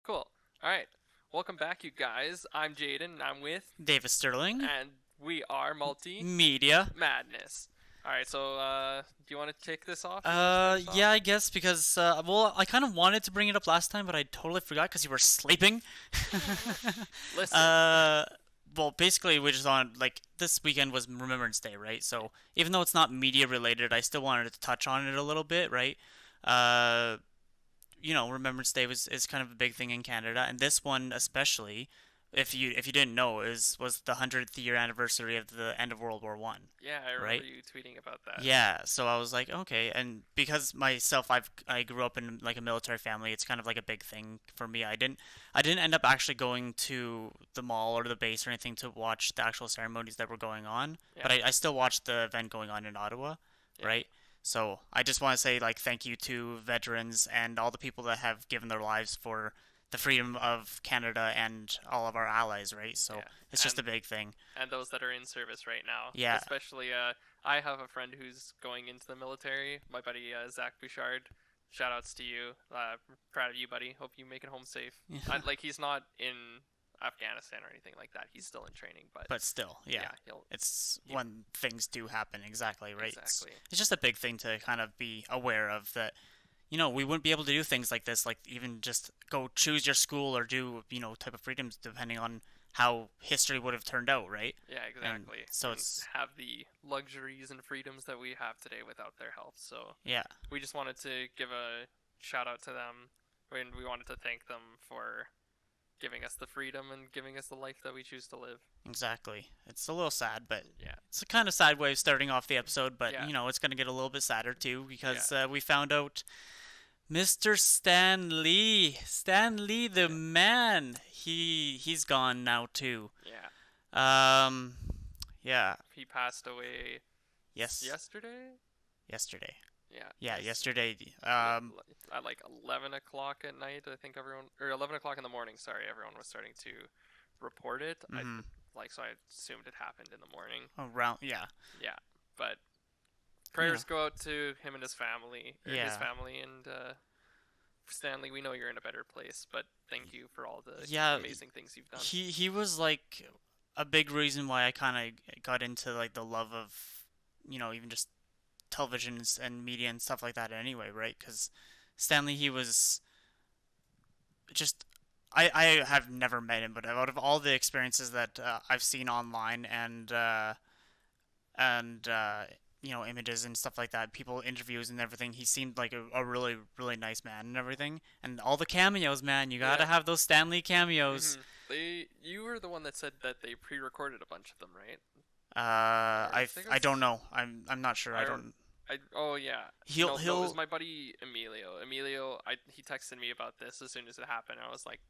Cool. All right. Welcome back, you guys. I'm Jayden, and I'm with, Davis Sterling, and we are Multi media. Madness. All right. So, do you want to kick this off? You want to start us off? Yeah, I guess because well, I kind of wanted to bring it up last time, but I totally forgot because you were sleeping. Listen. uh, well, basically, we just on like this weekend was Remembrance Day, right? So even though it's not media related, I still wanted to touch on it a little bit, right? Uh, Remembrance Day is kind of a big thing in Canada, and this one especially, if you didn't know, is was the 100th year anniversary of the end of World War One, Yeah, I remember right? you tweeting about that. Yeah, so I was like, okay, and because myself, I grew up in like a military family. It's kind of like a big thing for me. I didn't end up actually going to the mall or the base or anything to watch the actual ceremonies that were going on, Yeah. but I still watched the event going on in Ottawa, Yeah. right? So I just want to say like thank you to veterans and all the people that have given their lives for the freedom of Canada and all of our allies, right? So Yeah. it's just And a big thing. those that are in service right now, Yeah, especially I have a friend who's going into the military. My buddy Zach Bouchard. Shout outs to you. Proud of you, buddy. Hope you make it home safe. Like he's not in Afghanistan or anything like that. He's still in training, but but still, yeah, yeah, he'll it's he, when things do happen, exactly, right? exactly. It's just a big thing to kind of be aware of that. We wouldn't be able to do things like this, like even just go choose your school or do, type of freedoms depending on how history would have turned out, right? Yeah, And exactly. so And it's, have the luxuries and freedoms that we have today without their help. So yeah, we just wanted to give a shout out to them, and we wanted to thank them for giving us the freedom and giving us the life that we choose to live. exactly. It's a little sad, but Yeah. it's a kind of sad way of starting off the episode, but, Yeah. it's going to get a little bit sadder too because Yeah. we found out Mr. Stan Lee. Stan Lee, the Yeah. man. He's gone now too. Yeah. Um, yeah. He passed away Yes. yesterday. Yesterday. Yeah. Yeah, yesterday. At like 11 o'clock at night, I think everyone, or 11 o'clock in the morning. Sorry, everyone was starting to report it. mhm. So I assumed it happened in the morning. Around. Yeah. Yeah, but You know. prayers go out to him and his family, or his Yeah. family, and Stanley. We know you're in a better place, but thank you for all the Yeah. amazing things you've done. He was like a big reason why I kind of got into like the love of, even just televisions and media and stuff like that anyway, right? Because Stanley, he was just I have never met him, but out of all the experiences that I've seen online and images and stuff like that, people interviews and everything, he seemed like a really really nice man and everything. And all the cameos, man, you gotta Yeah. have those Stanley cameos. You were the one that said that they pre-recorded a bunch of them, right? Or I think it I was. don't know. I'm not sure. I don't. Oh yeah. He'll No, it was he'll my buddy Emilio. He texted me about this as soon as it happened. I was like,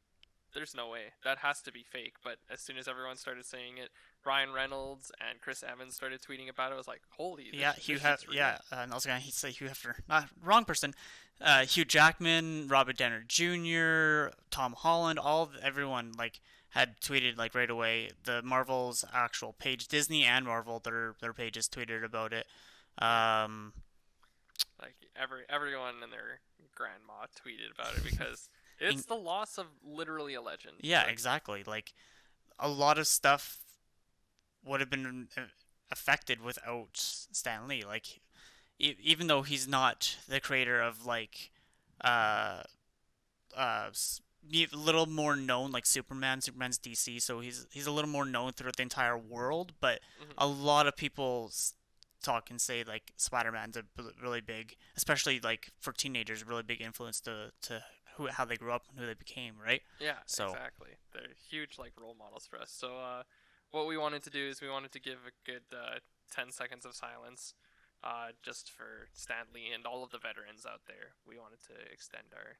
"There's no way. That has to be fake." But as soon as everyone started saying it, Ryan Reynolds and Chris Evans started tweeting about it. I was like, "Holy, Yeah, this shit's real." yeah, and I was gonna say Hugh Hefner, not wrong person. Hugh Jackman, Robert Downey Jr., Tom Holland, everyone like had tweeted like right away. The Marvel's actual page, Disney and Marvel, their pages tweeted about it. Yeah. Um, Like everyone and their grandma tweeted about it because in, it's the loss of literally a legend. yeah, Like, exactly. Like a lot of stuff would have been affected without Stan Lee. Like even though he's not the creator of like uh uh a little more known like Superman. Superman's DC, so he's a little more known throughout the entire world. But mhm. a lot of people talk and say like Spider-Man's a really big, especially like for teenagers, really big influence to how they grew up and who they became, right? Yeah, So exactly. They're huge like role models for us. So what we wanted to do is we wanted to give a good 10 seconds of silence just for Stanley and all of the veterans out there. We wanted to extend our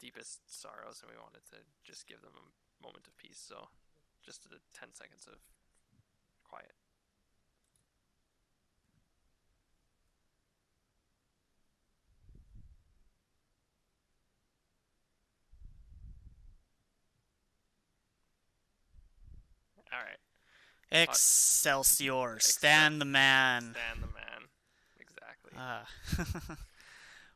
deepest sorrows and we wanted to just give them a moment of peace. So just 10 seconds of quiet. All right. Uh, Excelsior, Excel. Stan the man. Stan the man. Exactly. Uh,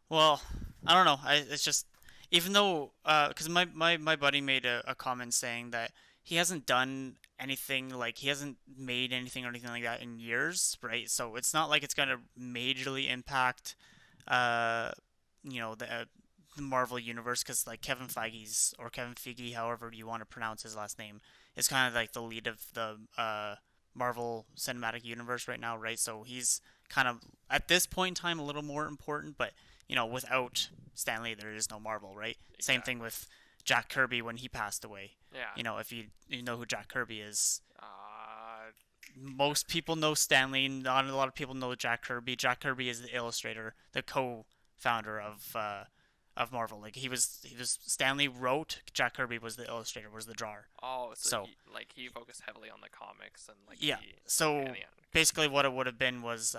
well, I don't know. It's just even though, because my buddy made a comment saying that he hasn't done anything, like he hasn't made anything or anything like that in years, right? So it's not like it's gonna majorly impact, uh, the Marvel universe, because like Kevin Feige, however you want to pronounce his last name, is kind of like the lead of the Marvel Cinematic Universe right now, right? So he's kind of at this point in time a little more important, but without Stanley, there is no Marvel, right? Same thing Exactly. with Jack Kirby when he passed away. Yeah. If you know who Jack Kirby is, Uh, most people know Stanley. Not a lot of people know Jack Kirby. Jack Kirby is the illustrator, the co-founder of Marvel. Like he was Stanley wrote. Jack Kirby was the illustrator, was the drawer. oh, so So he focused heavily on the comics and like yeah. the okay, So yeah. basically, what it would have been was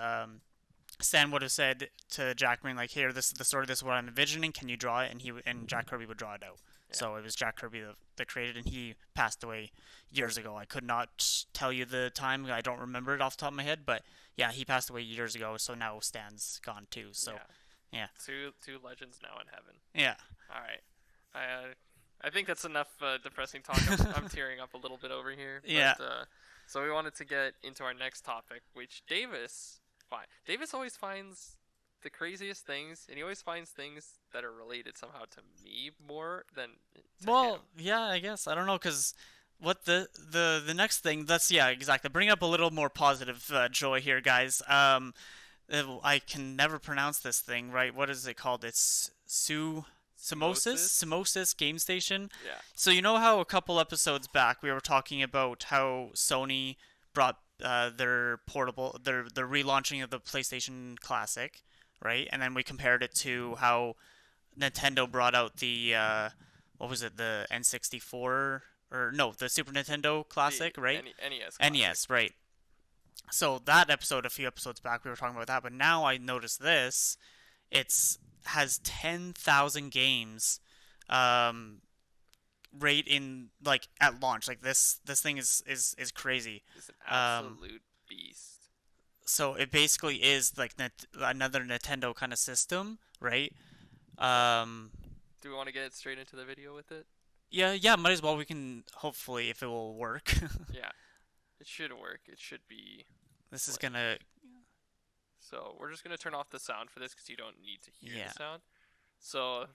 Stan would have said to Jack Green like, "Here, this is the story. This is what I'm envisioning. Can you draw it?" And Jack Kirby would draw it out. Yeah. So it was Jack Kirby that created, and he passed away years ago. I could not tell you the time. I don't remember it off the top of my head, but yeah, he passed away years ago. So now Stan's gone too. So Yeah. yeah, Two legends now in heaven. yeah, All right. I think that's enough depressing talk. I'm tearing up a little bit over here. yeah. But so we wanted to get into our next topic, which Davis always finds the craziest things, and he always finds things that are related somehow to me more than to him. Well, yeah, I guess I don't know because what the next thing that's yeah exactly bring up a little more positive joy here, guys. I can never pronounce this thing right. What is it called? It's Sumosys? Sumosys Game Station. Yeah. So you know how a couple episodes back we were talking about how Sony brought their relaunching of the PlayStation Classic, right? And then we compared it to how Nintendo brought out the what was it, the N64 or no, the Super Nintendo The Classic, right? NES classic. NES, right? So that episode, a few episodes back, we were talking about that, but now I noticed this. It's has 10,000 games, um, right in like at launch. Like this thing is crazy. Is an Um, absolute beast. so it basically is like another Nintendo kind of system, right? So, Um, do we want to get straight into the video with it? yeah, yeah, might as well. We can hopefully if it will work. Yeah, it should work. It should be This is playing. gonna, So we're just gonna turn off the sound for this because you don't need to hear yeah. the sound. So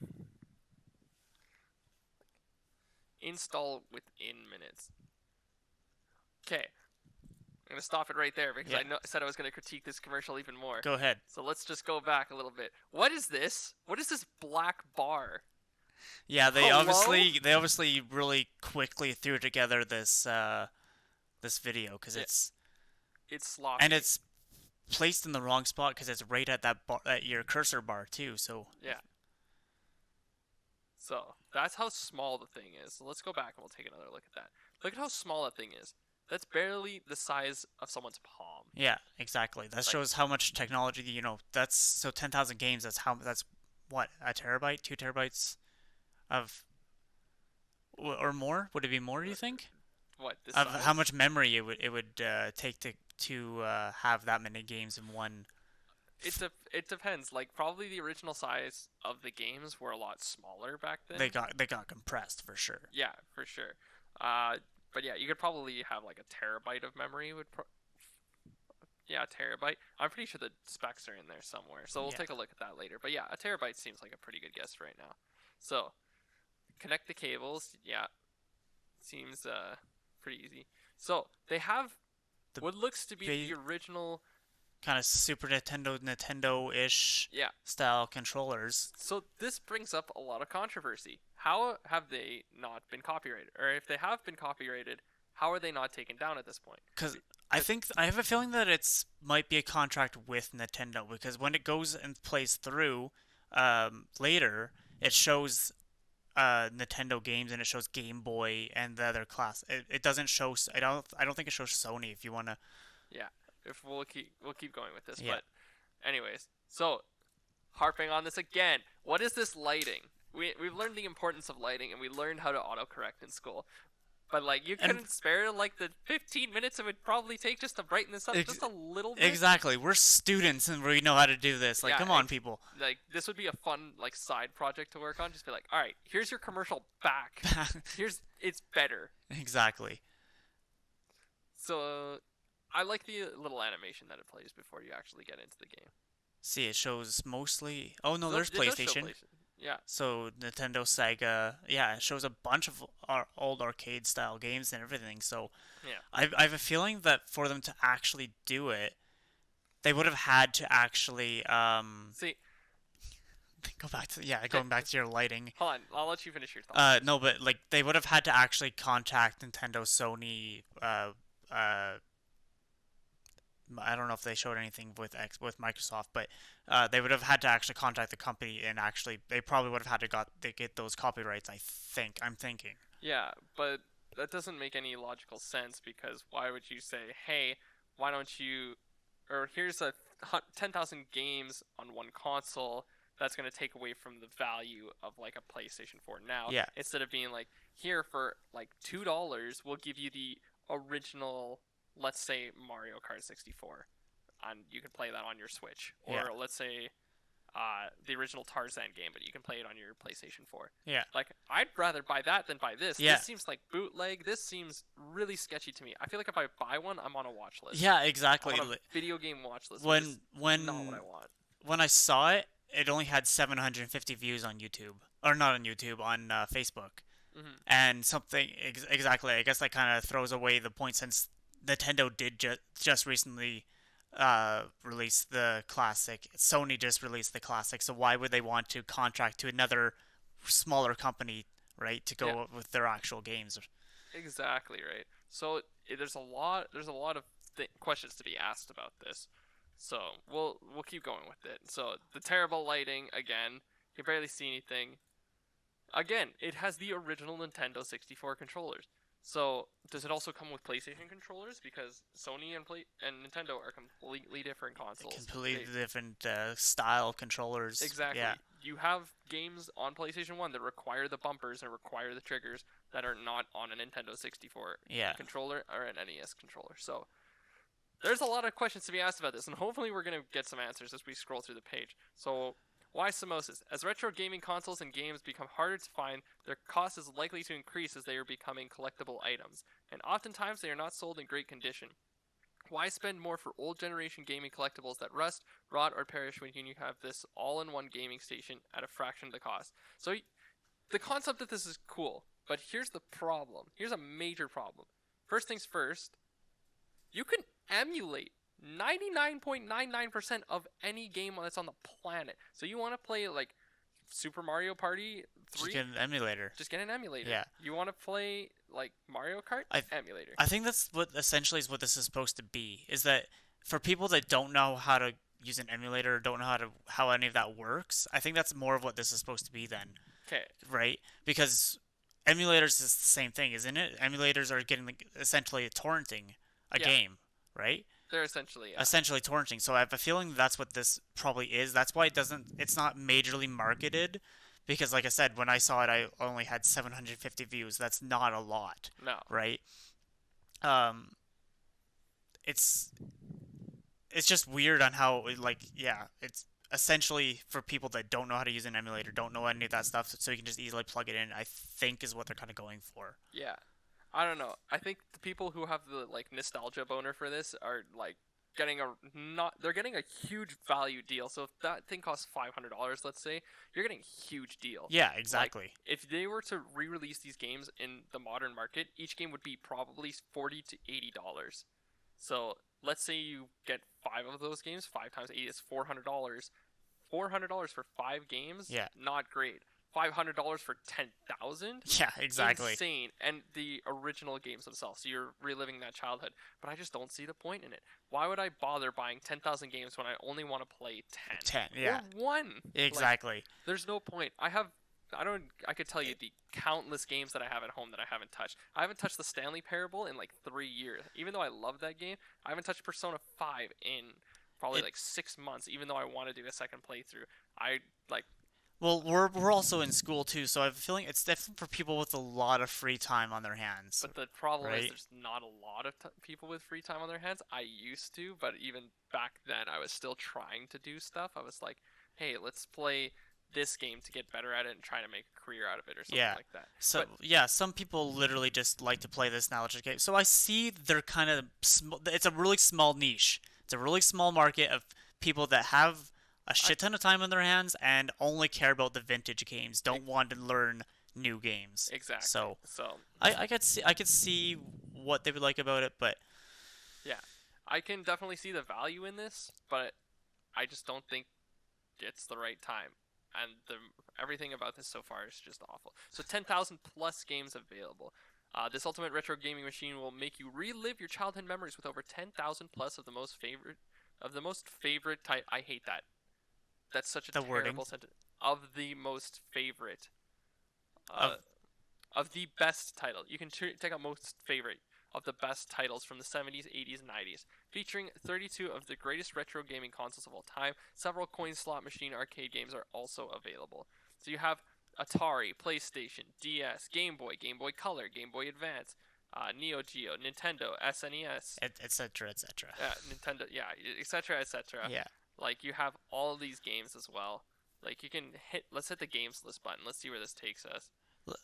install within minutes. Okay, I'm gonna stop it right there because Yeah, I said I was gonna critique this commercial even more. go ahead. So let's just go back a little bit. What is this? What is this black bar? Yeah, Hello? they obviously really quickly threw together this video because Yeah, it's and sloppy. it's placed in the wrong spot because it's right at that bar, at your cursor bar too. So Yeah. So that's how small the thing is. So let's go back and we'll take another look at that. Look at how small that thing is. That's barely the size of someone's palm. yeah, exactly. That Like, shows how much technology. That's so 10,000 games. That's what, a terabyte, 2 terabytes of or more? Would it be more? Do you think? what, this Of how size? much memory it would take to have that many games in one. It depends. Like, probably the original size of the games were a lot smaller back They then. got compressed for sure. Yeah, for sure. Uh, but yeah, you could probably have like a terabyte of memory. Yeah, a terabyte. I'm pretty sure the specs are in there somewhere. So we'll Yeah. take a look at that later. But yeah, a terabyte seems like a pretty good guess right now. So connect the cables. Yeah, seems pretty easy. So they have The what looks to be the ba- original. kind of Super Nintendo-ish Yeah. style controllers. So this brings up a lot of controversy. How have they not been copyrighted? Or if they have been copyrighted, how are they not taken down at this point? Because I have a feeling that it's might be a contract with Nintendo because when it goes and plays through later, it shows Nintendo games and it shows Game Boy and the other class. It doesn't show. I don't think it shows Sony. If you wanna. Yeah. If we'll keep going with this, Yeah. but anyways. So, harping on this again. What is this lighting? We've learned the importance of lighting and we learned how to autocorrect in school. But like, you And couldn't spare like the 15 minutes it would probably take just to brighten this up ex- just a little bit. exactly, we're students and we know how to do this. Like, Yeah, come on, people. like this would be a fun like side project to work on. Just be like, all right, here's your commercial back. Here's it's better. Exactly. So I like the little animation that it plays before you actually get into the game. See, it shows mostly. Oh no, So there's it does show PlayStation. PlayStation. Yeah, So Nintendo, Sega, yeah, it shows a bunch of our old arcade style games and everything. So yeah. I have a feeling that for them to actually do it, they would have had to actually See, go back to going back to your lighting. hold on, I'll let you finish your thought. No, but like they would have had to actually contact Nintendo, Sony. I don't know if they showed anything with Microsoft, but they would have had to actually contact the company and actually they probably would have had to get those copyrights. I'm thinking. Yeah, but that doesn't make any logical sense because why would you say, hey, why don't you, or here's 10,000 games on one console that's going to take away from the value of like a PlayStation 4 now. Yeah. Instead of being like, here for like $2, we'll give you the original, let's say Mario Kart 64, and you can play that on your Switch, or Yeah. let's say the original Tarzan game, but you can play it on your PlayStation 4. Yeah. Like, I'd rather buy that than buy this. Yeah. This seems like bootleg. This seems really sketchy to me. I feel like if I buy one, I'm on a watch list. Yeah, exactly. I'm on a video game watch list. Which is When not what I want. when I saw it, it only had 750 views on YouTube, or not on YouTube, on Facebook, and something exactly. I guess that kind of throws away the point since Nintendo did just recently release the classic. Sony just released the classic, so why would they want to contract to another smaller company, right, to go with their actual games? Exactly right. So there's a lot of questions to be asked about this. So we'll keep going with it. So the terrible lighting again. You can barely see anything. Again, it has the original Nintendo 64 controllers. So does it also come with PlayStation controllers? Because Sony and Nintendo are completely different consoles. Completely different style controllers. Exactly. Yeah. You have games on PlayStation 1 that require the bumpers and require the triggers that are not on a Nintendo 64 controller or an NES controller. So there's a lot of questions to be asked about this, and hopefully we're going to get some answers as we scroll through the page. So why Sumosys? As retro gaming consoles and games become harder to find, their cost is likely to increase as they are becoming collectible items, and oftentimes they are not sold in great condition. Why spend more for old generation gaming collectibles that rust, rot, or perish when you have this all-in-one gaming station at a fraction of the cost? So the concept of this is cool, but here's the problem. Here's a major problem. First things first, you can emulate 99.99% of any game that's on the planet. So you want to play like Super Mario Party 3? Just get an emulator. Just get an emulator. Yeah. You want to play like Mario Kart? Emulator. I think that's what essentially is what this is supposed to be. Is that for people that don't know how to use an emulator, don't know how any of that works, I think that's more of what this is supposed to be then. Okay. Right? Because emulators is the same thing, isn't it? Emulators are getting essentially torrenting a game, right? They're essentially essentially torrenting. So I have a feeling that's what this probably is. That's why it's not majorly marketed, because like I said, when I saw it, I only had 750 views. That's not a lot. No. Right? It's just weird on how it's essentially for people that don't know how to use an emulator, don't know any of that stuff, so you can just easily plug it in. I think is what they're kind of going for. Yeah. I don't know. I think the people who have the like nostalgia boner for this are like they're getting a huge value deal. So if that thing costs $500, let's say, you're getting a huge deal. Yeah, exactly. Like, if they were to re-release these games in the modern market, each game would be probably $40 to $80. So let's say you get 5 of those games, 5 times 8 is $400. $400 for 5 games? Yeah. Not great. $500 for 10,000? Yeah, exactly. Insane. And the original games themselves. So you're reliving that childhood. But I just don't see the point in it. Why would I bother buying 10,000 games when I only want to play 10? 10, yeah. Or 1. Exactly. Like, there's no point. I could tell you the countless games that I have at home that I haven't touched. I haven't touched the Stanley Parable in like 3 years. Even though I love that game, I haven't touched Persona 5 in probably like 6 months, even though I want to do a second playthrough. Well, we're also in school too, so I have a feeling it's definitely for people with a lot of free time on their hands, But the problem is right? there's not a lot of people with free time on their hands. I used to, but even back then I was still trying to do stuff. I was like, hey, let's play this game to get better at it and try to make a career out of it or something Yeah. like that. So But yeah, some people literally just like to play this nostalgia game. So I see they're kind of it's a really small niche. It's a really small market of people that have a I shit ton of time on their hands and only care about the vintage games, don't ex- want to learn new games. exactly. So So I could see what they would like about it, but yeah, I can definitely see the value in this, but I just don't think it's the right time. And everything about this so far is just awful. So 10,000 plus games available. This ultimate retro gaming machine will make you relive your childhood memories with over 10,000 plus of the most favorite type. I hate that. That's such a the wording terrible sentence. Of the most favorite. of Uh, of the best title. You can take out most favorite of the best titles from the 70s, 80s, and 90s, featuring 32 of the greatest retro gaming consoles of all time. Several coin slot machine arcade games are also available. So you have Atari, PlayStation, DS, Game Boy, Game Boy Color, Game Boy Advance, Neo Geo, Nintendo, SNES, etc. etc. Nintendo, yeah, etc., etc. Yeah. Like you have all these games as well. Like you can let's hit the games list button. Let's see where this takes us.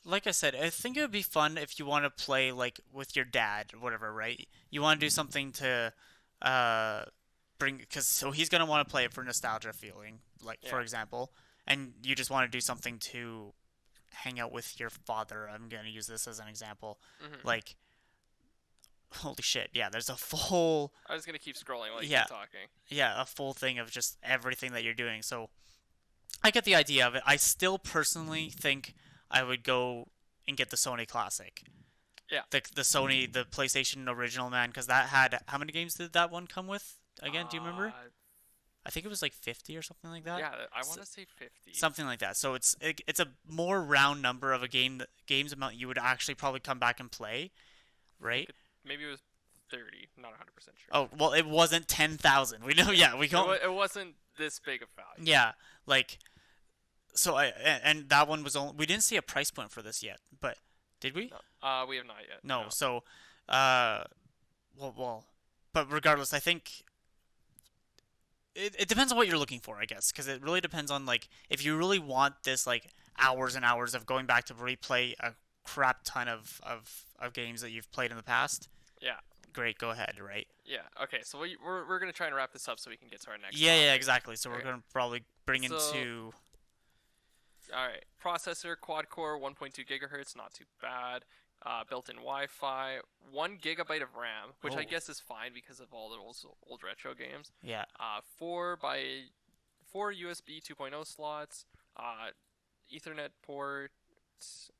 Like I said, I think it would be fun if you want to play like with your dad or whatever, right? You want to do something to uh bring because so he's gonna want to play it for nostalgia feeling, like for Yeah. example, and you just want to do something to hang out with your father. I'm gonna use this as an example. hmm Like, holy shit, yeah, there's a full I was gonna keep scrolling while you yeah keep talking. a full thing of just everything that you're doing. So I get the idea of it. I still personally think I would go and get the Sony Classic. Yeah. The Sony, the PlayStation original, man, because that had how many games did that one come with? Again, do you remember? Uh, I think it was like 50 or something like that. yeah, I S want to say 50. Something like that. So it's a more round number of a games amount you would actually probably come back and play, I think right? maybe it was 30. Not 100% sure. Oh well, it wasn't 10,000. We know, Yeah. yeah, we can't. It wasn't this big of value. Yeah, like so and that one was only we didn't see a price point for this yet, but did we? No. We have not yet. No. No. So, uh, well, but regardless, I think it depends on what you're looking for, I guess, because it really depends on like if you really want this like hours and hours of going back to replay a crap ton of games that you've played in the past. Yeah. Great, go ahead, right? Yeah. Okay. So we're gonna try and wrap this up so we can get to our next Yeah, yeah, topic. exactly. So we're Okay. gonna probably bring So into all right. Processor quad core 1.2 gigahertz, not too bad. Built-in Wi-Fi, 1 gigabyte of RAM, which I oh guess is fine because of all the old retro games. yeah, Four USB 2.0 slots, Ethernet ports,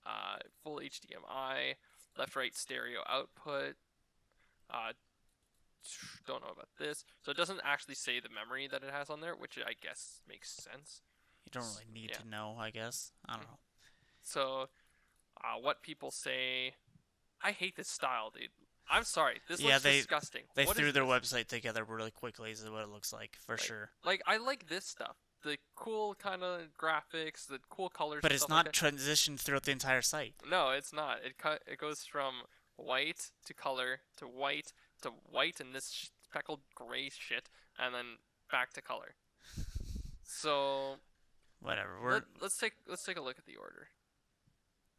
full HDMI, left-right stereo output. Uh, don't know about this, so it doesn't actually say the memory that it has on there, which I guess makes sense. you don't really need Yeah. to know, I guess. I don't Mhm. know. So, what people say, I hate this style, dude. I'm sorry, this Yeah, looks disgusting. they What threw is their this? website together really quickly. Is what it looks like for Like, sure. I like this stuff. The cool kind of graphics, the cool colors But and it's stuff like not that. transitioned throughout the entire site. No, it's not. It goes from white to color to white and this speckled gray shit, and then back to color. So Whatever. let's take a look at the order.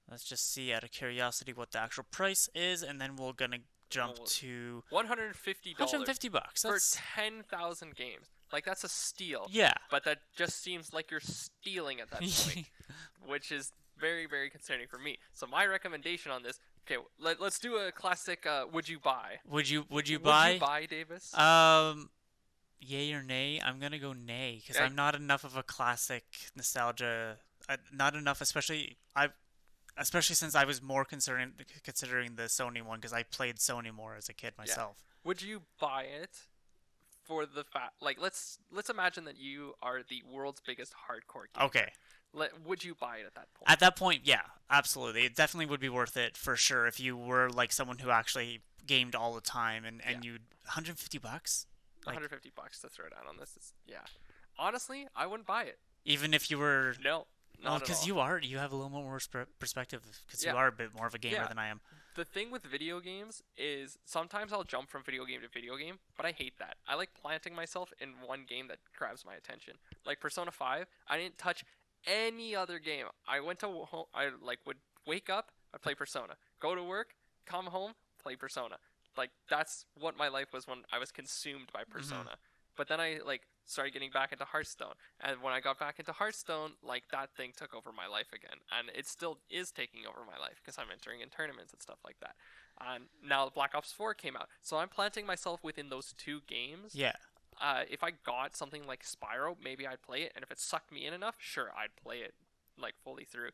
Let's just see out of curiosity what the actual price is, and then we're gonna jump Well, to $150 $150. for That's 10,000 games. Like that's a steal. yeah. But that just seems like you're stealing at that point, which is very, very concerning for me. So my recommendation on this, okay, let's do a classic. Would you buy? Would you Would you buy? buy, Davis? Yay or nay? I'm gonna go nay because I, I'm not enough of a classic nostalgia. Not enough, especially since I was more considering the Sony one because I played Sony more as a kid yeah. myself. Would you buy it for the fact? Like, let's imagine that you are the world's biggest hardcore gamer. Okay. Would you buy it at that point? At that point, yeah, absolutely. It definitely would be worth it for sure if you were like someone who actually gamed all the time and Yeah. you $150 like $150 to throw down on this is yeah. Honestly, I wouldn't buy it. even if you were No. Well, not at because all. you have a little more perspective because you Yeah, are a bit more of a gamer yeah. than I am. The thing with video games is sometimes I'll jump from video game to video game, but I hate that. I like planting myself in one game that grabs my attention. Like Persona 5, I didn't touch any other game. I went to home, I like would wake up, I'd play Persona. Go to work, come home, play Persona. Like that's what my life was when I was consumed by Hmm. Persona. But then I like started getting back into Hearthstone. And when I got back into Hearthstone, like that thing took over my life again, and it still is taking over my life because I'm entering in tournaments and stuff like that. And now Black Ops 4 came out, so I'm planting myself within those two games. Yeah. If I got something like Spyro, maybe I'd play it, and if it sucked me in enough, sure, I'd play it like fully through.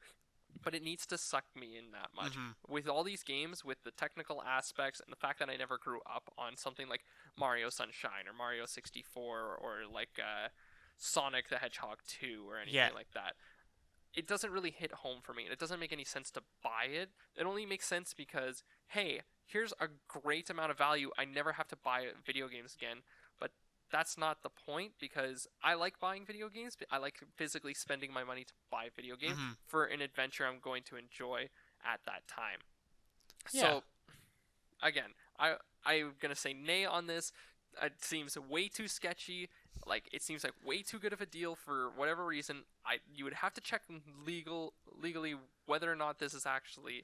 But it needs to suck me in that much. Hmm. With all these games, with the technical aspects and the fact that I never grew up on something like Mario Sunshine or Mario 64 or like Sonic the Hedgehog 2 or Yeah. anything like that, it doesn't really hit home for me. And it doesn't make any sense to buy it. It only makes sense because, hey, here's a great amount of value. I never have to buy video games again. But that's not the point because I like buying video games. I like physically spending my money to buy a video game Hmm. for an adventure I'm going to enjoy at that time. Yeah. So again, I'm gonna say nay on this. It seems way too sketchy. Like it seems like way too good of a deal for whatever reason. You would have to check legally whether or not this is actually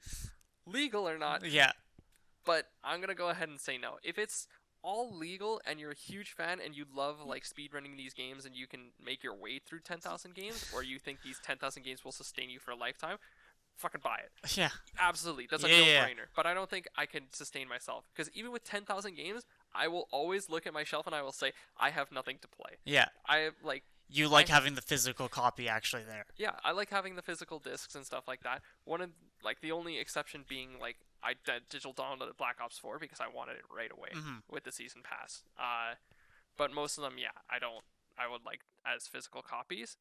legal or not. Yeah. But I'm gonna go ahead and say no. If it's all legal and you're a huge fan and you love like speedrunning these games and you can make your way through 10,000 games, or you think these 10,000 games will sustain you for a lifetime, fucking buy it. Yeah. Absolutely, that's a Yeah. Yeah. no-brainer. But I don't think I can sustain myself because even with 10,000 games, I will always look at my shelf and I will say I have nothing to play. Yeah. I like You like I having the physical copy actually there. yeah, I like having the physical discs and stuff like that. One of like the only exception being like I digital downloaded Black Ops 4 because I wanted it right away Hmm. with the season pass. But most of them, yeah, I don't. I would like as physical copies,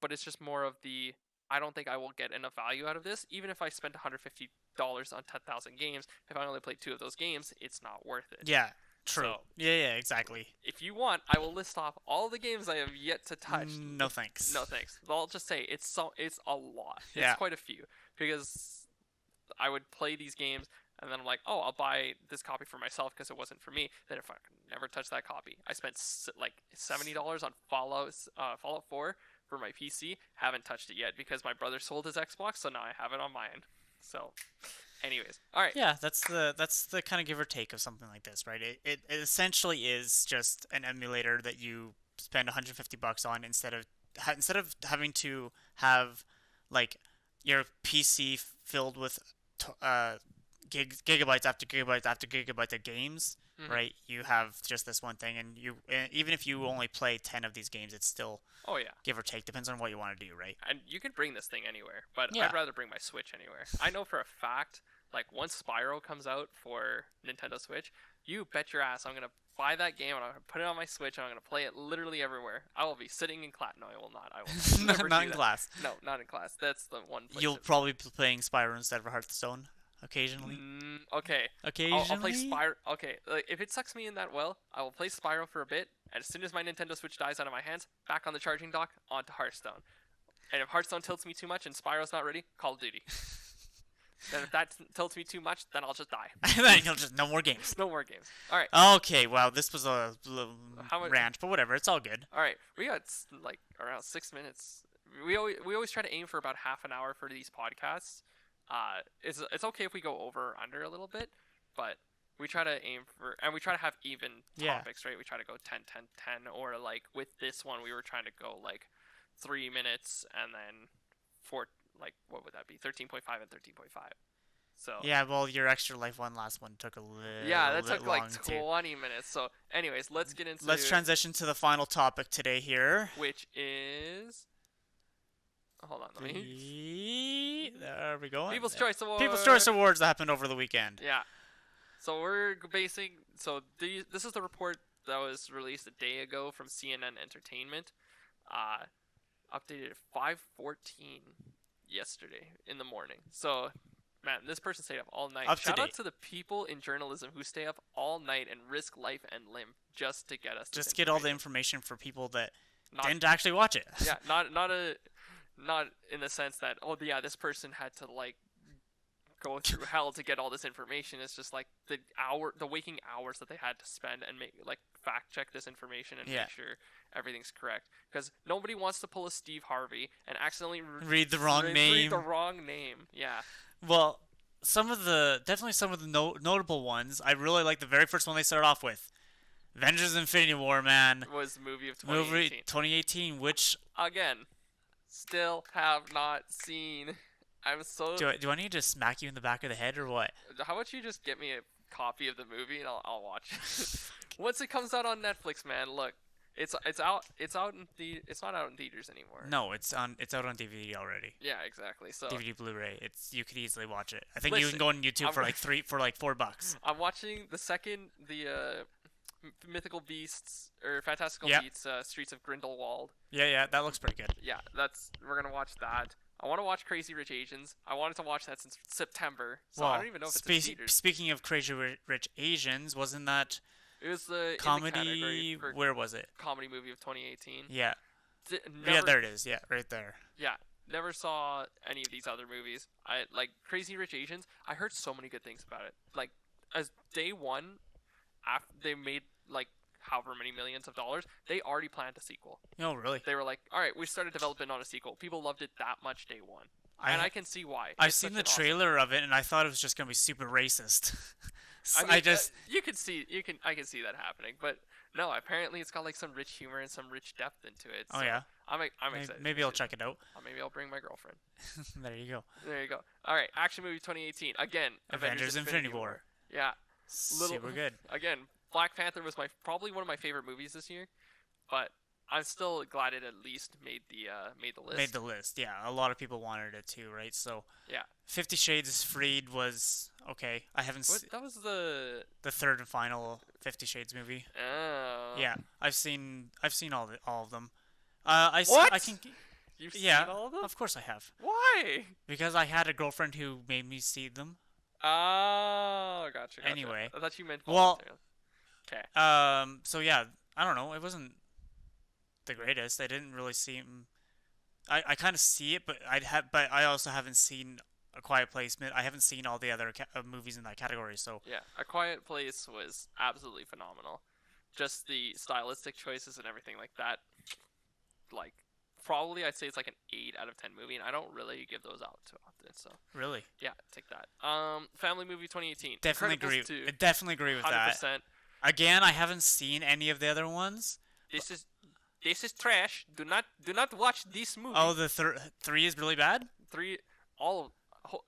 but it's just more of the. I don't think I will get enough value out of this, even if I spent $150 on 10,000 games. If I only play 2 of those games, it's not worth it. Yeah. True. So, Yeah. Yeah. Exactly. if you want, I will list off all the games I have yet to touch. No thanks. No thanks. I'll just say it's a lot. It's Yeah. quite a few because I would play these games and then I'm like, oh, I'll buy this copy for myself because it wasn't for me. Then if I never touch that copy, I spent like $70 on Fallout 4 for my PC. Haven't touched it yet because my brother sold his Xbox, so now I have it on mine. So, anyways, all right. Yeah, that's the kind of give or take of something like this, right? It essentially is just an emulator that you spend $150 on instead of having to have like your PC filled with gigabytes after gigabytes after gigabytes of games, Mhm. right? You have just this one thing, and even if you only play 10 of these games, it's still Oh yeah. give or take. Depends on what you want to do, right? And you can bring this thing anywhere, but Yeah. I'd rather bring my Switch anywhere. I know for a fact, like once Spyro comes out for Nintendo Switch, you bet your ass I'm gonna buy that game and I'm gonna put it on my Switch and I'm gonna play it literally everywhere. I will be sitting in class. No, I will not. I will never Not do in that. class. No, not in class. That's the one place. You'll probably be playing Spyro instead of Hearthstone occasionally. Okay. Occasionally. I'll play Spyro. Okay, like, if it sucks me in that well, I will play Spyro for a bit, and as soon as my Nintendo Switch dies out of my hands, back on the charging dock, onto Hearthstone. And if Hearthstone tilts me too much and Spyro's not ready, Call of Duty. Then if that tilts me too much, then I'll just die. Then you'll just no more games. No more games. All right. Okay, wow, this was a little How much- rant, but whatever, it's all good. All right. We got like around 6 minutes. We always try to aim for about half an hour for these podcasts. It's okay if we go over or under a little bit, but we try to aim for, and we try to have even Yeah. topics, right? We try to go 10 10 10, or like with this one we were trying to go like 3 minutes and then four, like what would that be, 13.5 and 13.5. So Yeah, well, your extra life one last one took a little yeah, that bit took like long too. 20 minutes. So anyways, let's get into Let's transition to the final topic today here. which is, hold on, let me, There we go. People's Choice Award. People's Choice Awards that happened over the weekend. Yeah. So we're basing. So this is the report that was released a day ago from CNN Entertainment. Updated at 5:14 yesterday in the morning. So, man, this person stayed up all night. Up to Shout out date. to the people in journalism who stay up all night and risk life and limb just to get us. Just this get all the information. information for people that Not, didn't actually watch it. yeah, not a. not in the sense that, oh yeah, this person had to like go through hell to get all this information. It's just like the waking hours that they had to spend and make like fact check this information and Yeah. make sure everything's correct. Because nobody wants to pull a Steve Harvey and accidentally Read the wrong read the name. wrong name. Yeah, Well, definitely some of the notable ones. I really like the very first one they started off with, Avengers: Infinity War, man. was the movie of Movie 2018. 2018, which Again, still have not seen. I'm so. do I need to smack you in the back of the head or what? How about you just get me a copy of the movie and I'll watch it. Once it comes out on Netflix, man, look, it's out in it's not out in theaters anymore. No, it's out on DVD already. Yeah, exactly. So DVD Blu-ray. You could easily watch it. I think you listen, can go on YouTube I'm, for like $4. I'm watching the Mythical Beasts or Fantastical Yep. Beasts Streets of Grindelwald. Yeah, that looks pretty good. Yeah, we're gonna watch that. I want to watch Crazy Rich Asians. I wanted to watch that since September, so I don't even know if it's in theaters. Speaking of Crazy Rich Asians, wasn't that It was the comedy? Where was it? comedy movie of 2018. Yeah, Never, yeah, there it is. Yeah, right there. Yeah, never saw any of these other movies. I like Crazy Rich Asians. I heard so many good things about it. Like as day one, after they made like however many millions of dollars, they already planned a sequel. Oh, really? They were like, all right, we started development on a sequel. People loved it that much day one, I and I can see why. I've It's seen such the an awesome- trailer of it, and I thought it was just gonna be super racist. I mean, I just you can see I can see that happening, but no. Apparently, it's got like some rich humor and some rich depth into it. oh So yeah, I'm maybe, excited. maybe I'll check it out. Maybe I'll bring my girlfriend. There you go. There you go. All right, action movie 2018 again. Avengers: Infinity War. Yeah, Super good. again. Black Panther was probably one of my favorite movies this year, but I'm still glad it at least made the list. Made the list. Yeah, a lot of people wanted it too, right? So Yeah. 50 Shades Freed was okay. I haven't What? seen That was the. the third and final 50 Shades movie. Oh. Yeah, I've seen all of them. What? I can. You've Yeah, seen all of them? of course I have. Why? Because I had a girlfriend who made me see them. Oh, gotcha. Anyway. I thought you meant Well, voluntarily. Okay. So yeah, I don't know. It wasn't the greatest. I didn't really seem. I kind of see it, but but I also haven't seen A Quiet Place. I haven't seen all the other movies in that category. So Yeah, A Quiet Place was absolutely phenomenal. Just the stylistic choices and everything like that. Like, probably I'd say it's like an 8 out of 10 movie, and I don't really give those out too often. So really, yeah, take that. Family movie 2018. definitely agree. Incredibles 2, I definitely agree with that. 100%. Again, I haven't seen any of the other ones. This is trash. Do not watch this movie. Oh, the 3 is really bad.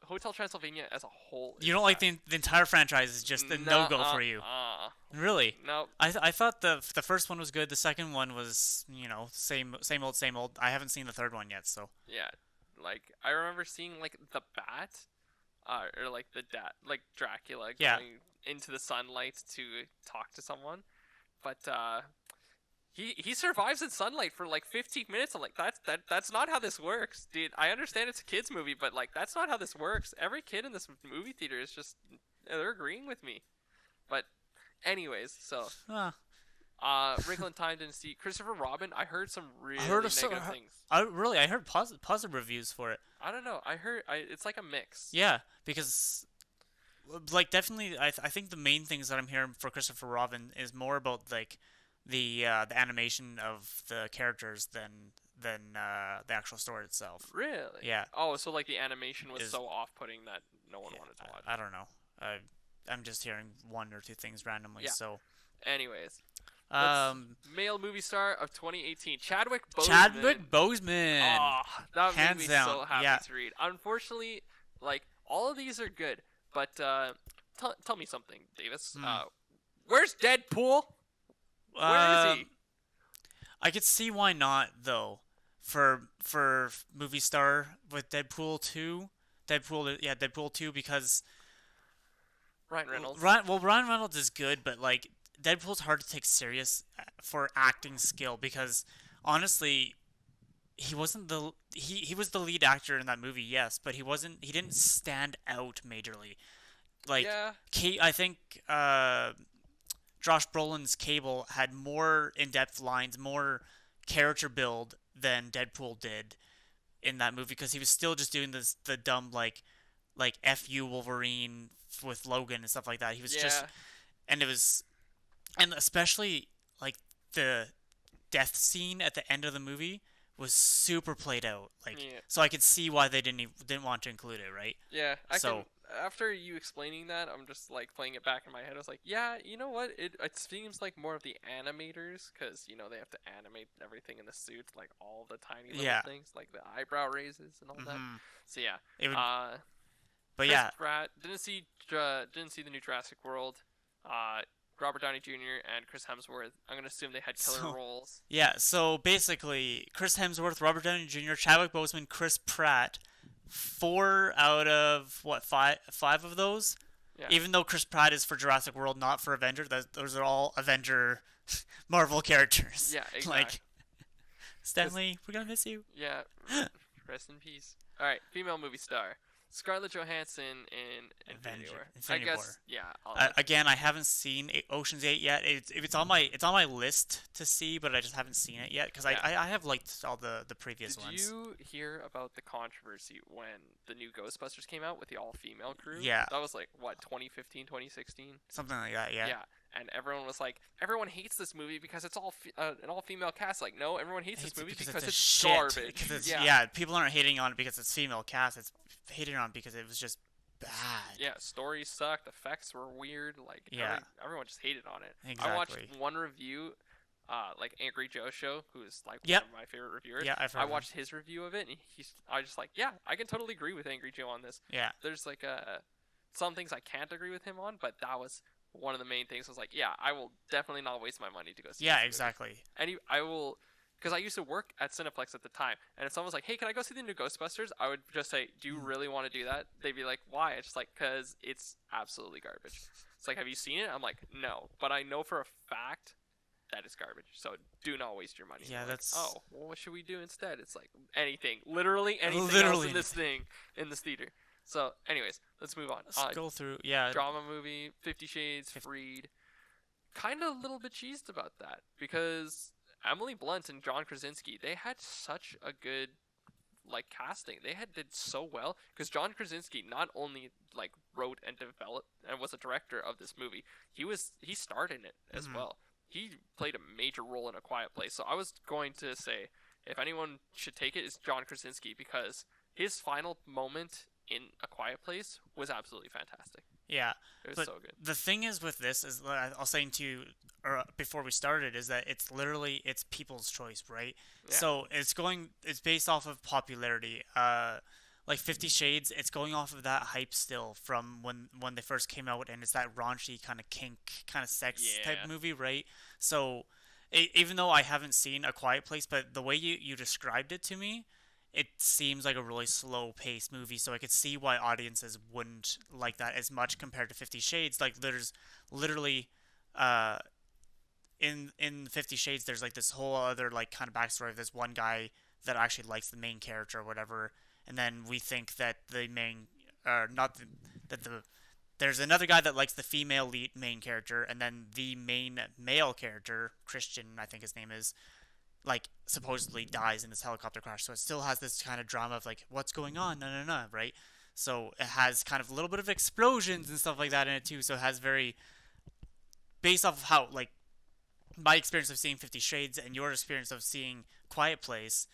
Hotel Transylvania as a whole. You don't like the entire franchise is just a no-go for you. Really? No. I thought the first one was good. The second one was, same old. I haven't seen the third one yet, so. Yeah, like I remember seeing like the bat, or like the like Dracula Yeah. going into the sunlight to talk to someone, but he survives in sunlight for like 15 minutes. I'm like, that's not how this works, dude. I understand it's a kids movie, but like that's not how this works. Every kid in this movie theater is just they're agreeing with me, but anyways, so. Wrinkle in Time didn't see Christopher Robin. I heard some really negative things. I heard positive reviews for it. I don't know. It's like a mix. Yeah, because like definitely, I think the main things that I'm hearing for Christopher Robin is more about like the animation of the characters than the actual story itself. Really? Yeah. Oh, so like the animation was so off-putting that no one wanted to watch. I don't know. I'm just hearing one or two things randomly. Yeah. So. Anyways. Male movie star of 2018, Chadwick Boseman. Chadwick Boseman. Oh, that hands made me down. so happy to read. Unfortunately, like all of these are good, but tell me something, Davis. Where's Deadpool? Where is he? I could see why not though. For movie star with Deadpool 2, Deadpool 2 because Ryan Reynolds. Ryan Reynolds is good, but like Deadpool's hard to take serious for acting skill because honestly, he was the lead actor in that movie, yes, but he didn't stand out majorly. Like I think Josh Brolin's Cable had more in-depth lines, more character build than Deadpool did in that movie because he was still just doing this the dumb like F you Wolverine with Logan and stuff like that. He was just Yeah, and it was and especially like the death scene at the end of the movie was super played out. Like yeah, so I could see why they didn't want to include it, right? yeah. I can. So After you explaining that, I'm just like playing it back in my head. I was like, yeah, you know what? It seems like more of the animators, because they have to animate everything in the suit, like all the tiny little yeah. things, like the eyebrow raises and all that. Mhm. So yeah, It would uh, but Chris yeah. Pratt didn't see the new Jurassic World. Uh, Robert Downey Jr. and Chris Hemsworth. I'm gonna assume they had killer So roles. yeah, so basically Chris Hemsworth, Robert Downey Jr., Chadwick Boseman, Chris Pratt, 4 out of what, five of those, Yeah, even though Chris Pratt is for Jurassic World, not for Avenger. Those are all Avenger Marvel characters. yeah, Like exactly. Because Stanley, we're gonna miss you. yeah, rest in peace. All right, female movie star Scarlett Johansson in Infinity Avenger, War. I Infinity War. guess yeah. Again, I haven't seen Ocean's 8 yet. It's on my list to see, but I just haven't seen it yet because I, Yeah. I I have liked all the previous Did ones. you hear about the controversy when the new Ghostbusters came out with the all-female crew? Yeah, That was like what 2015, 2016. something like that. Yeah. Yeah, and everyone was like, everyone hates this movie because it's an all-female cast. Like, no, everyone hates this Hates it movie because because it's a it's shit. garbage. Because it's Yeah, yeah, people aren't hating on it because it's female cast. It's hating on it because it was just bad. yeah. Stories sucked. Effects were weird. Like, Yeah, everyone just hated on it. I watched exactly. one review, like Angry Joe Show, who's like one Yep. of my favorite reviewers. Yeah, I've heard I of him. watched his review of it, and I just like, yeah, I can totally agree with Angry Joe on this. Yeah. There's like some things I can't agree with him on, but that was one of the main things. I was like, yeah, I will definitely not waste my money to go see Yeah, this movie. exactly. I will, because I used to work at Cineplex at the time, and if someone was like, hey, can I go see the new Ghostbusters? I would just say, do you really want to do that? They'd be like, why? It's just like, because it's absolutely garbage. It's like, have you seen it? I'm like, no, but I know for a fact that it's garbage. So do not waste your money. Yeah, They're like, that's oh, well, what should we do instead? It's like anything, literally anything else literally in this thing, in this theater. So, anyways, let's move on. let's go through. Yeah. Drama movie, 50 Shades, Freed. Kind of a little bit cheesed about that because Emily Blunt and John Krasinski, they had such a good like casting. They did so well because John Krasinski not only like wrote and developed and was a director of this movie, he starred in it as Mhm. well. He played a major role in A Quiet Place. So I was going to say if anyone should take it, it's John Krasinski because his final moment in A Quiet Place was absolutely fantastic. Yeah. It was But so good. the thing is with this is I was saying to you before we started is that it's people's choice, right? Yeah. So it's based off of popularity. Like 50 Shades, it's going off of that hype still from when they first came out, and it's that raunchy kind of kink, kind of sex type Yeah. movie, right? So even though I haven't seen A Quiet Place, but the way you described it to me, it seems like a really slow paced movie, so I could see why audiences wouldn't like that as much compared to 50 Shades. Like there's literally uh in 50 Shades there's like this whole other like kind of backstory of this one guy that actually likes the main character or whatever, and then we think that the main not the, that the there's another guy that likes the female lead main character, and then the main male character, Christian, I think his name is, like supposedly dies in this helicopter crash. So it still has this kind of drama of like what's going on, no, no, no, right? So it has kind of a little bit of explosions and stuff like that in it too. So it has very based off of how like my experience of seeing 50 Shades and your experience of seeing Quiet Place,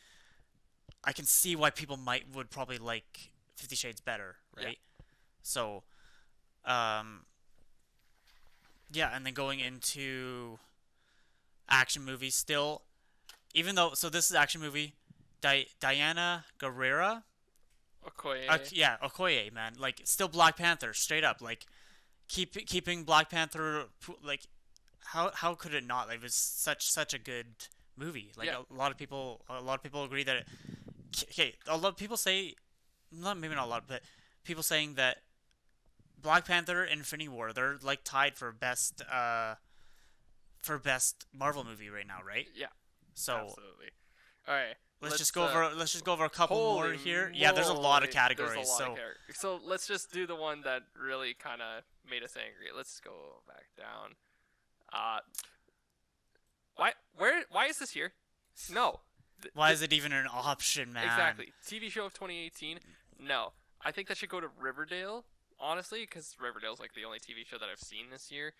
I can see why people would probably like 50 Shades better, Yeah. right? So, um, yeah, and then going into action movies still, even though so this is action movie, Diana Guerrera, Okoye. yeah, Okoye, man, like still Black Panther, straight up, like keeping Black Panther, like how could it not? Like, it was such a good movie. Like Yeah. a lot of people agree that okay, a lot of people say, not maybe not a lot, but people saying that Black Panther and Infinity War, they're like tied for best Marvel movie right now, right? Yeah. So Absolutely. All right. let's just go over a couple more Holy here. Yeah, there's a lot of moly, categories. There's a lot So of characters. So let's just do the one that really kind of made us angry. Let's go back down. Uh, why is this here? No, Why is it even an option, man? Exactly. TV show of 2018? No. I think that should go to Riverdale, honestly, because Riverdale's like the only TV show that I've seen this year.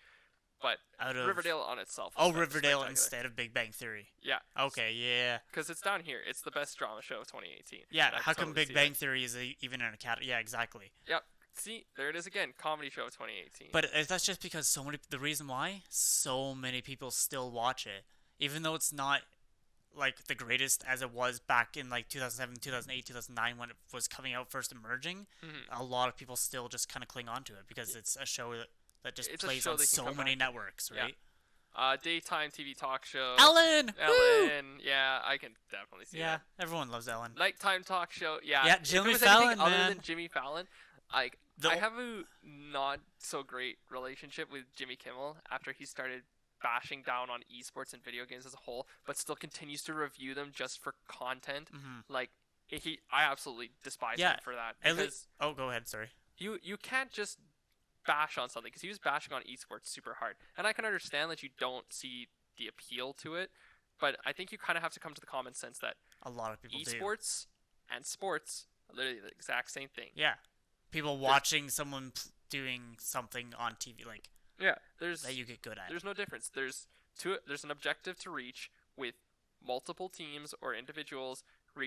But Out of Riverdale on itself was Riverdale spectacular. instead of Big Bang Theory. Yeah. Okay, yeah. Because it's down here. It's the best drama show of 2018. Yeah, how come Big Bang Theory is even in a category? Yeah, exactly. Yep. See, there it is again. Comedy show of 2018. But that's just because the reason why so many people still watch it, even though it's not like the greatest as it was back in like 2007, 2008, 2009 when it was coming out first emerging, a lot of people still just kind of cling on to it because it's a show that just plays on so many networks, right? Yeah. Daytime TV talk show. Ellen! Yeah, I can definitely see that. Yeah, everyone loves Ellen. Nighttime talk show. Yeah. Yeah, Jimmy Fallon, other man. than Jimmy Fallon, I have a not so great relationship with Jimmy Kimmel after he started bashing down on esports and video games as a whole, but still continues to review them just for content. Like I absolutely despise him for that. Because go ahead. Sorry. You can't just bash on something because he was bashing on esports super hard, and I can understand that you don't see the appeal to it, but I think you kind of have to come to the common sense that a lot of people esports and sports are literally the exact same thing. Yeah, people watching someone doing something on TV, like that you get good at. There's no difference. There's an objective to reach with multiple teams or individuals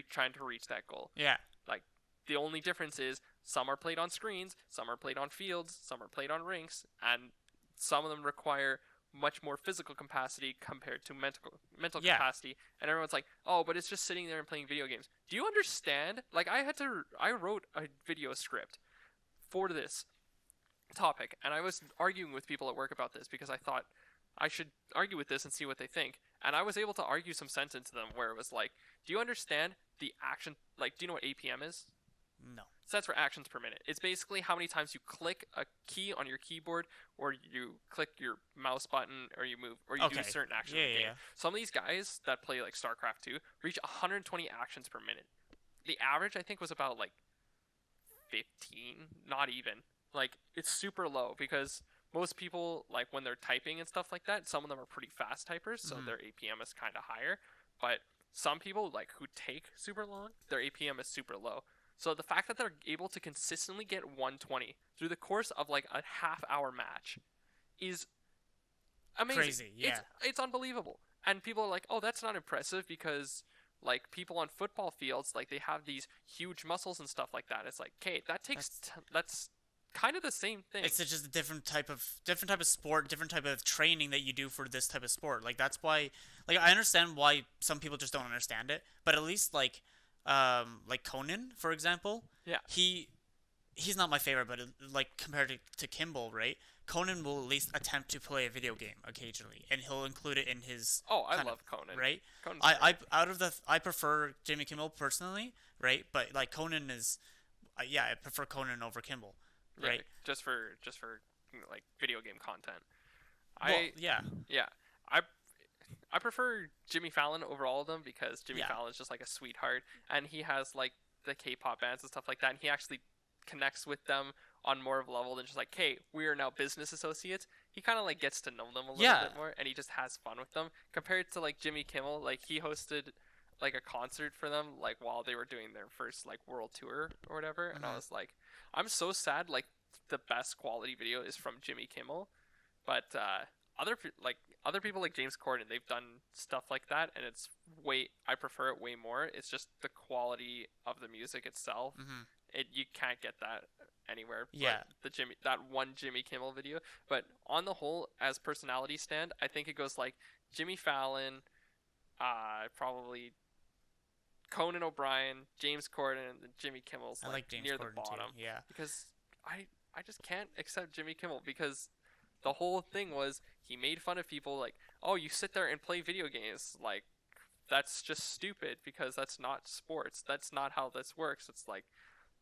trying to reach that goal. Yeah. Like the only difference is some are played on screens, some are played on fields, some are played on rinks, and some of them require much more physical capacity compared to mental capacity. And everyone's like, "Oh, but it's just sitting there and playing video games." Do you understand? Like I wrote a video script for this topic, and I was arguing with people at work about this because I thought I should argue with this and see what they think. And I was able to argue some sense into them where it was like, do you understand the action? Like, do you know what APM is? No. So that's for actions per minute. It's basically how many times you click a key on your keyboard, or you click your mouse button, or you move, or you do a certain action in the game. Some of these guys that play like StarCraft 2 reach 120 actions per minute. The average, I think, was about like 15, not even. Like, it's super low because most people, like, when they're typing and stuff like that, some of them are pretty fast typers, so their APM is kind of higher. But some people, like, who take super long, their APM is super low. So the fact that they're able to consistently get 120 through the course of, like, a half-hour match is amazing. Crazy, yeah. It's unbelievable. And people are like, oh, that's not impressive because, like, people on football fields, like, they have these huge muscles and stuff like that. It's like, okay, that's kind of the same thing. It's just a different type of sport, different type of training that you do for this type of sport. Like that's why, like I understand why some people just don't understand it, but at least like Conan, for example. Yeah. He's not my favorite, but like compared to Kimball, right? Conan will at least attempt to play a video game occasionally, and he'll include it in his. Oh, I love Conan. Right. Conan's I prefer Jimmy Kimmel personally, right? But like Conan is, I prefer Conan over Kimball. Right, just for like video game content. I prefer Jimmy Fallon over all of them because Jimmy Fallon is just like a sweetheart, and he has like the K-pop bands and stuff like that, and he actually connects with them on more of a level than just like, hey, we are now business associates. He kind of like gets to know them a little bit more, and he just has fun with them. Compared to like Jimmy Kimmel, like he hosted like a concert for them like while they were doing their first like world tour or whatever, and I was like, I'm so sad. Like the best quality video is from Jimmy Kimmel, but other people like James Corden, they've done stuff like that, and I prefer it way more. It's just the quality of the music itself. You can't get that anywhere. Yeah. But that one Jimmy Kimmel video, but on the whole, as personality stand, I think it goes like Jimmy Fallon, probably Conan O'Brien, James Corden, and Jimmy Kimmel's like near the bottom. Too. Yeah. Because I just can't accept Jimmy Kimmel because the whole thing was he made fun of people like, oh, you sit there and play video games. Like, that's just stupid because that's not sports. That's not how this works. It's like,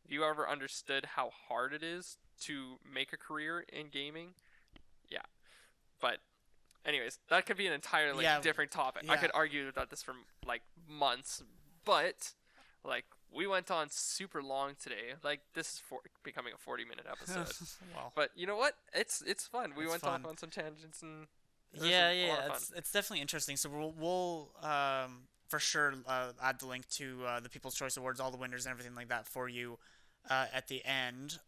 have you ever understood how hard it is to make a career in gaming? Yeah. But anyways, that could be an entirely different topic. I could argue about this for like months, but like we went on super long today. Like this is becoming a 40-minute episode. Wow. But you know what? It's fun. We went off on some tangents and it's definitely interesting. So we'll for sure add the link to the People's Choice Awards, all the winners and everything like that for you at the end.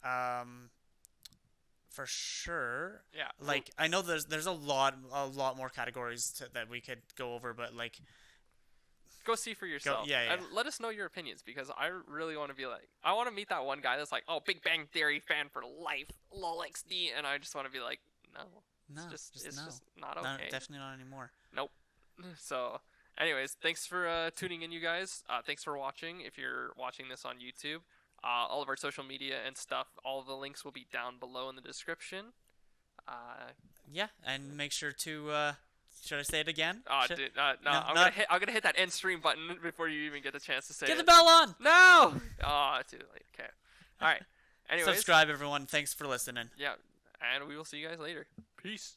For sure. Yeah. Like I know there's a lot more categories that we could go over, but like go see for yourself. Yeah. And let us know your opinions, because I really want to be like, I want to meet that one guy that's like, oh, Big Bang Theory fan for life, lol XD, and I just want to be like, no, no, it's just it's no. just not okay. Definitely not anymore. Nope. So, anyways, thanks for tuning in, you guys. Thanks for watching. If you're watching this on YouTube, all of our social media and stuff, all of the links will be down below in the description. Yeah, and make sure to should I say it again? Dude, no, I'm gonna hit that end stream button before you even get a chance to say it. Get the bell on. No. Oh, too late. Okay. All right. Anyways, subscribe, everyone. Thanks for listening. Yeah, and we will see you guys later. Peace.